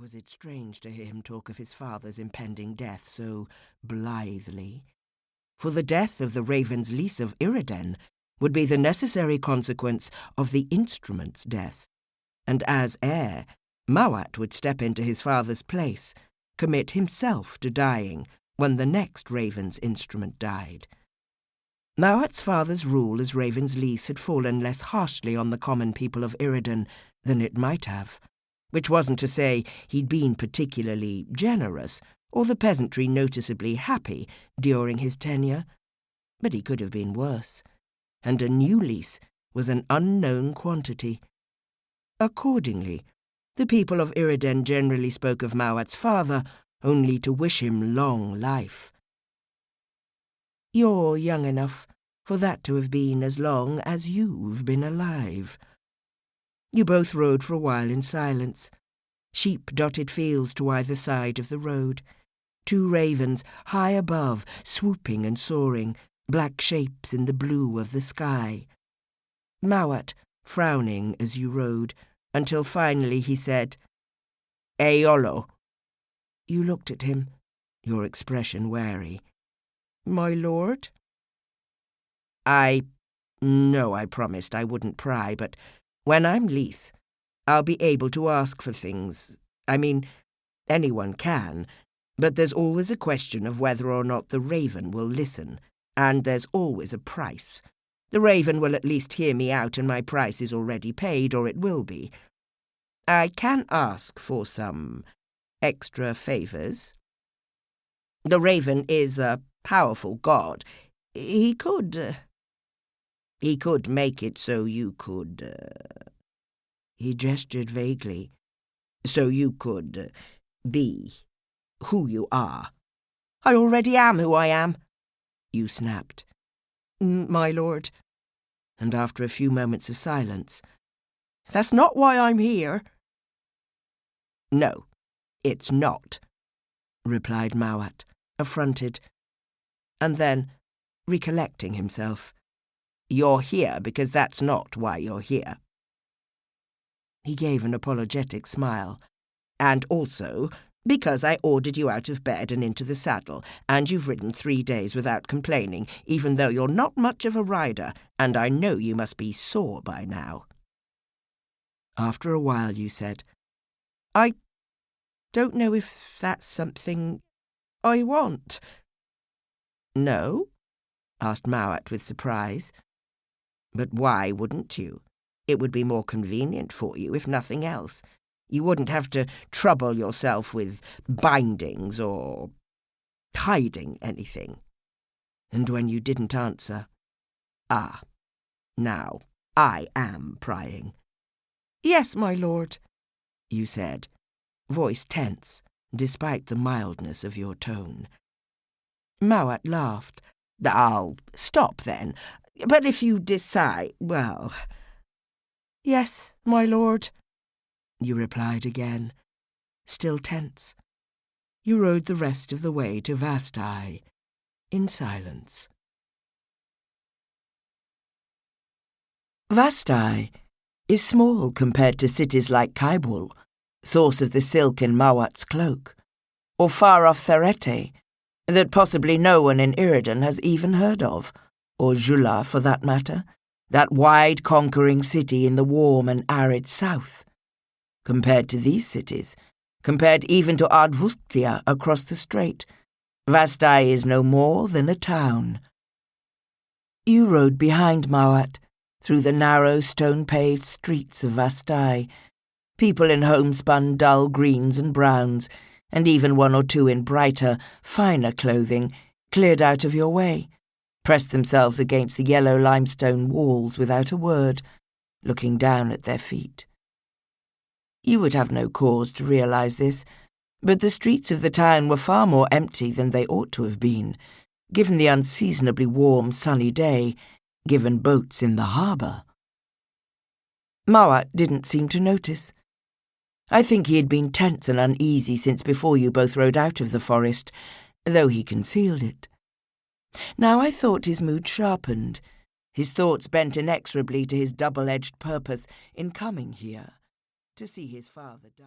Was it strange to hear him talk of his father's impending death so blithely? For the death of the raven's Lease of Iraden would be the necessary consequence of the instrument's death, and as heir, Mawat would step into his father's place, commit himself to dying when the next raven's instrument died. Mawat's father's rule as raven's Lease had fallen less harshly on the common people of Iraden than it might have, which wasn't to say he'd been particularly generous, or the peasantry noticeably happy during his tenure. But he could have been worse, and a new Lease was an unknown quantity. Accordingly, the people of Iraden generally spoke of Mawat's father only to wish him long life. "You're young enough for that to have been as long as you've been alive." You both rode for a while in silence. Sheep-dotted fields to either side of the road. 2 ravens high above, swooping and soaring, black shapes in the blue of the sky. Mawat frowning as you rode, until finally he said, "Eyolo." You looked at him, your expression wary. "My lord?" I promised I wouldn't pry, but when I'm Lease, I'll be able to ask for things. I mean, anyone can, but there's always a question of whether or not the raven will listen, and there's always a price. The raven will at least hear me out, and my price is already paid, or it will be. I can ask for some extra favors. The raven is a powerful god. He could make it so you could..." He gestured vaguely. "So you could be who you are." "I already am who I am," you snapped. "My lord." And after a few moments of silence, "That's not why I'm here." "No, it's not," replied Mawat, affronted. And then, recollecting himself, "You're here because that's not why you're here." He gave an apologetic smile. "And also because I ordered you out of bed and into the saddle, and you've ridden 3 days without complaining, even though you're not much of a rider, and I know you must be sore by now." After a while you said, "I don't know if that's something I want." "No?" asked Mawat with surprise. "But why wouldn't you? It would be more convenient for you, if nothing else. You wouldn't have to trouble yourself with bindings or hiding anything." And when you didn't answer, "Ah, now I am prying." "Yes, my lord," you said, voice tense, despite the mildness of your tone. Mawat laughed. "I'll stop then. But if you decide, well..." "Yes, my lord," you replied again, still tense. You rode the rest of the way to Vastai, in silence. Vastai is small compared to cities like Kaibul, source of the silk in Mawat's cloak, or far-off Ferrete, that possibly no one in Iraden has even heard of, or Jula for that matter, that wide conquering city in the warm and arid south. Compared to these cities, compared even to Ardvustia across the strait, Vastai is no more than a town. You rode behind Mawat, through the narrow stone-paved streets of Vastai, people in homespun dull greens and browns, and even 1 or 2 in brighter, finer clothing, cleared out of your way, pressed themselves against the yellow limestone walls without a word, looking down at their feet. You would have no cause to realize this, but the streets of the town were far more empty than they ought to have been, given the unseasonably warm, sunny day, given boats in the harbour. Mawat didn't seem to notice. I think he had been tense and uneasy since before you both rode out of the forest, though he concealed it. Now I thought his mood sharpened, his thoughts bent inexorably to his double-edged purpose in coming here, to see his father die.